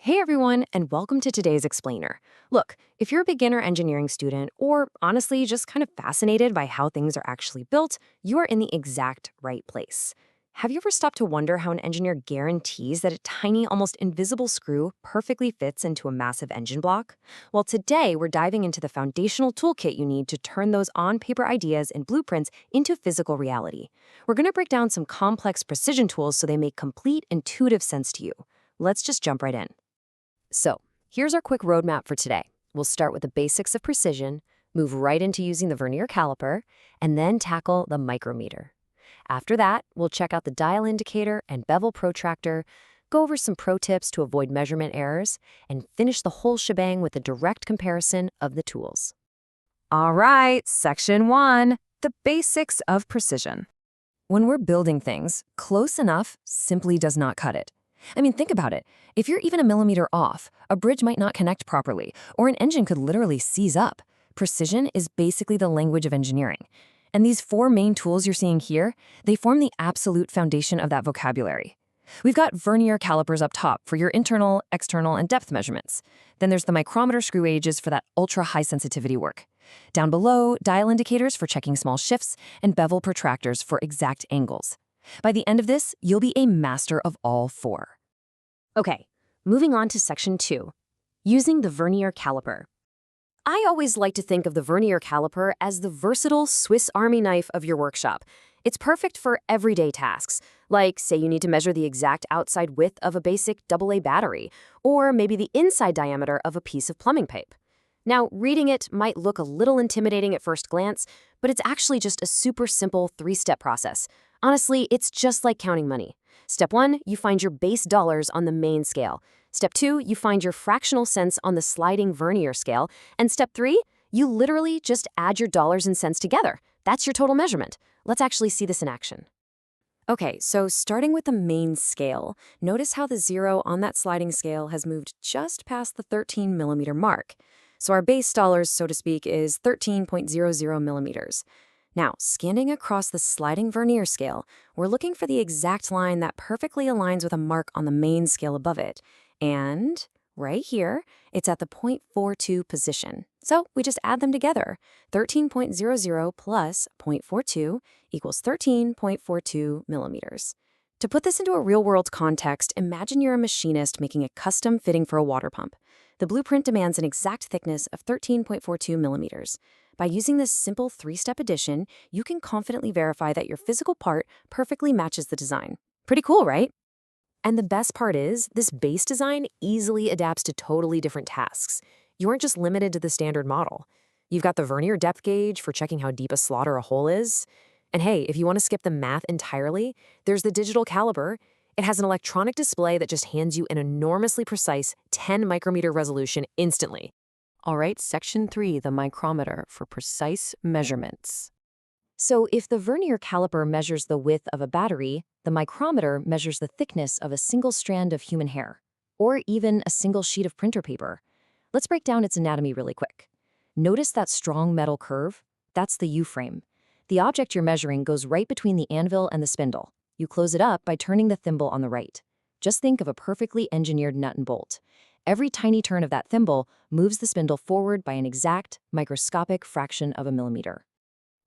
Hey everyone, and welcome to today's Explainer. Look, if you're a beginner engineering student, or honestly just kind of fascinated by how things are actually built, you are in the exact right place. Have you ever stopped to wonder how an engineer guarantees that a tiny, almost invisible screw perfectly fits into a massive engine block? Well, today we're diving into the foundational toolkit you need to turn those on-paper ideas and blueprints into physical reality. We're going to break down some complex precision tools so they make complete, intuitive sense to you. Let's just jump right in. So, here's our quick roadmap for today. We'll start with the basics of precision, move right into using the vernier caliper, and then tackle the micrometer. After that, we'll check out the dial indicator and bevel protractor, go over some pro tips to avoid measurement errors, and finish the whole shebang with a direct comparison of the tools. All right, section 1, the basics of precision. When we're building things, close enough simply does not cut it. I mean, think about it. If you're even a millimeter off, a bridge might not connect properly, or an engine could literally seize up. Precision is basically the language of engineering. And these four main tools you're seeing here, they form the absolute foundation of that vocabulary. We've got vernier calipers up top for your internal, external, and depth measurements. Then there's the micrometer screw gauges for that ultra-high sensitivity work. Down below, dial indicators for checking small shifts, and bevel protractors for exact angles. By the end of this, you'll be a master of all four. Okay, moving on to section 2, using the vernier caliper. I always like to think of the vernier caliper as the versatile Swiss Army knife of your workshop. It's perfect for everyday tasks, like say you need to measure the exact outside width of a basic AA battery, or maybe the inside diameter of a piece of plumbing pipe. Now, reading it might look a little intimidating at first glance, but it's actually just a super simple 3-step process. Honestly, it's just like counting money. Step 1, you find your base dollars on the main scale. Step 2, you find your fractional cents on the sliding vernier scale. And step 3, you literally just add your dollars and cents together. That's your total measurement. Let's actually see this in action. Okay, so starting with the main scale, notice how the 0 on that sliding scale has moved just past the 13 millimeter mark. So our base dollars, so to speak, is 13.00 millimeters. Now, scanning across the sliding vernier scale, we're looking for the exact line that perfectly aligns with a mark on the main scale above it. And right here, it's at the 0.42 position. So we just add them together. 13.00 plus 0.42 equals 13.42 millimeters. To put this into a real-world context, imagine you're a machinist making a custom fitting for a water pump. The blueprint demands an exact thickness of 13.42 millimeters. By using this simple 3-step addition, you can confidently verify that your physical part perfectly matches the design. Pretty cool, right? And the best part is, this base design easily adapts to totally different tasks. You aren't just limited to the standard model. You've got the vernier depth gauge for checking how deep a slot or a hole is. And hey, if you want to skip the math entirely, there's the digital caliper. It has an electronic display that just hands you an enormously precise 10 micrometer resolution instantly. All right, section 3, the micrometer for precise measurements. So if the vernier caliper measures the width of a battery, the micrometer measures the thickness of a single strand of human hair, or even a single sheet of printer paper. Let's break down its anatomy really quick. Notice that strong metal curve? That's the U-frame. The object you're measuring goes right between the anvil and the spindle. You close it up by turning the thimble on the right. Just think of a perfectly engineered nut and bolt. Every tiny turn of that thimble moves the spindle forward by an exact, microscopic fraction of a millimeter.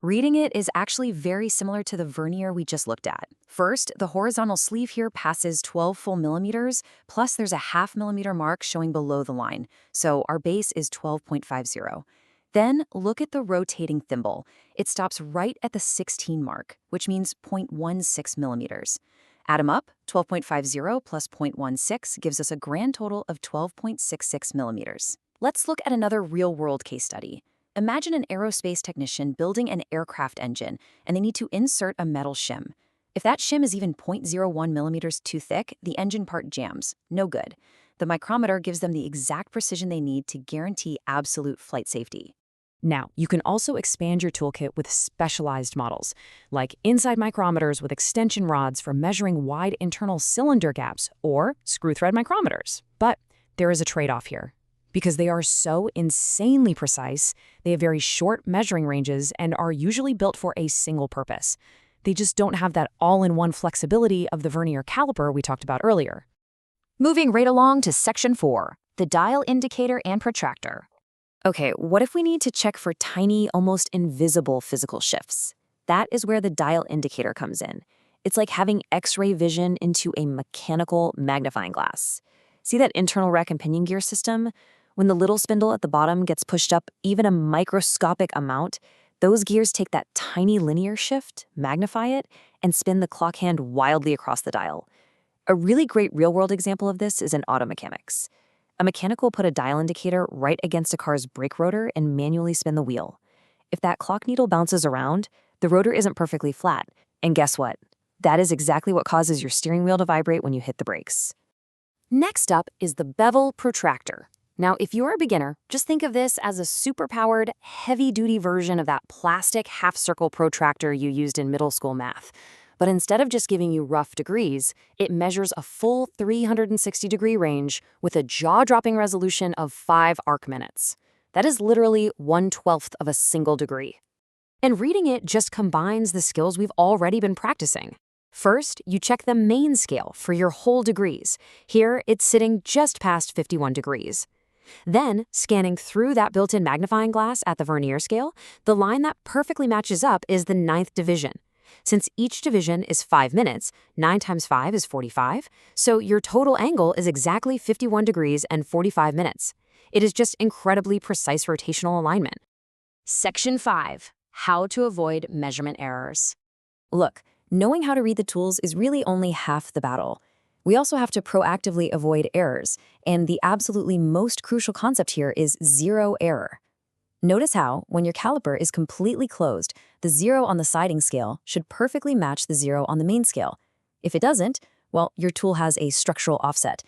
Reading it is actually very similar to the vernier we just looked at. First, the horizontal sleeve here passes 12 full millimeters, plus there's a half millimeter mark showing below the line, so our base is 12.50. Then, look at the rotating thimble. It stops right at the 16 mark, which means 0.16 millimeters. Add them up, 12.50 plus 0.16 gives us a grand total of 12.66 millimeters. Let's look at another real-world case study. Imagine an aerospace technician building an aircraft engine, and they need to insert a metal shim. If that shim is even 0.01 millimeters too thick, the engine part jams. No good. The micrometer gives them the exact precision they need to guarantee absolute flight safety. Now, you can also expand your toolkit with specialized models, like inside micrometers with extension rods for measuring wide internal cylinder gaps, or screw thread micrometers. But there is a trade-off here. Because they are so insanely precise, they have very short measuring ranges and are usually built for a single purpose. They just don't have that all-in-one flexibility of the vernier caliper we talked about earlier. Moving right along to Section 4, the dial indicator and protractor. Okay, what if we need to check for tiny, almost invisible physical shifts? That is where the dial indicator comes in. It's like having X-ray vision into a mechanical magnifying glass. See that internal rack and pinion gear system? When the little spindle at the bottom gets pushed up even a microscopic amount, those gears take that tiny linear shift, magnify it, and spin the clock hand wildly across the dial. A really great real-world example of this is in auto mechanics. A mechanic will put a dial indicator right against a car's brake rotor and manually spin the wheel. If that clock needle bounces around, the rotor isn't perfectly flat. And guess what? That is exactly what causes your steering wheel to vibrate when you hit the brakes. Next up is the bevel protractor. Now, if you're a beginner, just think of this as a super-powered, heavy-duty version of that plastic half-circle protractor you used in middle school math. But instead of just giving you rough degrees, it measures a full 360-degree range with a jaw-dropping resolution of 5 arc minutes. That is literally 1/12 of a single degree. And reading it just combines the skills we've already been practicing. First, you check the main scale for your whole degrees. Here, it's sitting just past 51 degrees. Then, scanning through that built-in magnifying glass at the vernier scale, the line that perfectly matches up is the 9th division. Since each division is 5 minutes, 9 times 5 is 45, so your total angle is exactly 51 degrees and 45 minutes. It is just incredibly precise rotational alignment. Section 5. How to avoid measurement errors. Look, knowing how to read the tools is really only half the battle. We also have to proactively avoid errors, and the absolutely most crucial concept here is zero error. Notice how, when your caliper is completely closed, the 0 on the siding scale should perfectly match the 0 on the main scale. If it doesn't, well, your tool has a structural offset.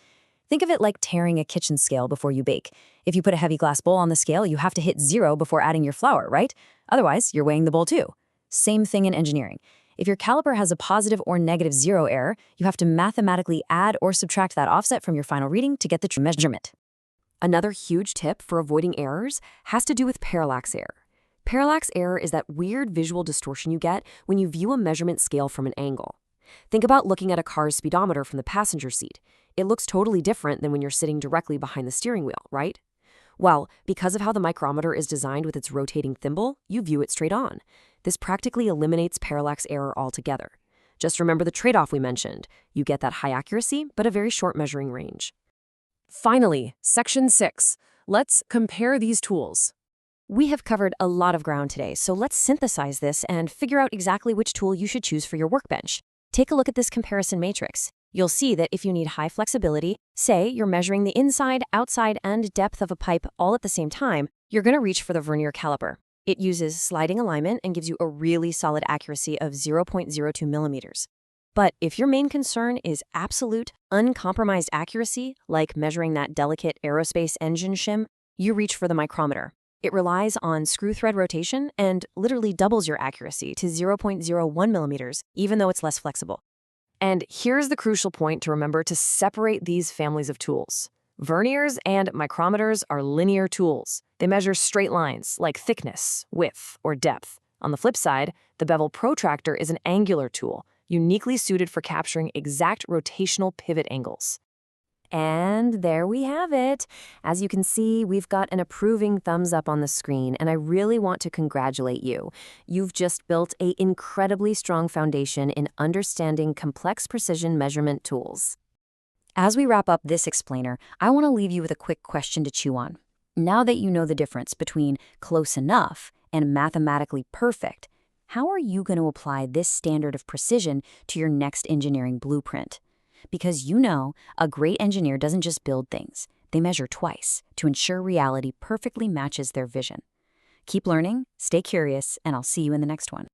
Think of it like tearing a kitchen scale before you bake. If you put a heavy glass bowl on the scale, you have to hit 0 before adding your flour, right? Otherwise, you're weighing the bowl too. Same thing in engineering. If your caliper has a positive or negative 0 error, you have to mathematically add or subtract that offset from your final reading to get the true measurement. Another huge tip for avoiding errors has to do with parallax error. Parallax error is that weird visual distortion you get when you view a measurement scale from an angle. Think about looking at a car's speedometer from the passenger seat. It looks totally different than when you're sitting directly behind the steering wheel, right? Well, because of how the micrometer is designed with its rotating thimble, you view it straight on. This practically eliminates parallax error altogether. Just remember the trade-off we mentioned. You get that high accuracy, but a very short measuring range. Finally, Section 6. Let's compare these tools. We have covered a lot of ground today, so let's synthesize this and figure out exactly which tool you should choose for your workbench. Take a look at this comparison matrix. You'll see that if you need high flexibility, say you're measuring the inside, outside, and depth of a pipe all at the same time, you're going to reach for the vernier caliper. It uses sliding alignment and gives you a really solid accuracy of 0.02 millimeters. But if your main concern is absolute, uncompromised accuracy, like measuring that delicate aerospace engine shim, you reach for the micrometer. It relies on screw thread rotation and literally doubles your accuracy to 0.01 millimeters, even though it's less flexible. And here's the crucial point to remember to separate these families of tools. Verniers and micrometers are linear tools. They measure straight lines, like thickness, width, or depth. On the flip side, the bevel protractor is an angular tool, uniquely suited for capturing exact rotational pivot angles. And there we have it. As you can see, we've got an approving thumbs up on the screen, and I really want to congratulate you. You've just built an incredibly strong foundation in understanding complex precision measurement tools. As we wrap up this explainer, I want to leave you with a quick question to chew on. Now that you know the difference between close enough and mathematically perfect, how are you going to apply this standard of precision to your next engineering blueprint? Because you know, a great engineer doesn't just build things, they measure twice to ensure reality perfectly matches their vision. Keep learning, stay curious, and I'll see you in the next one.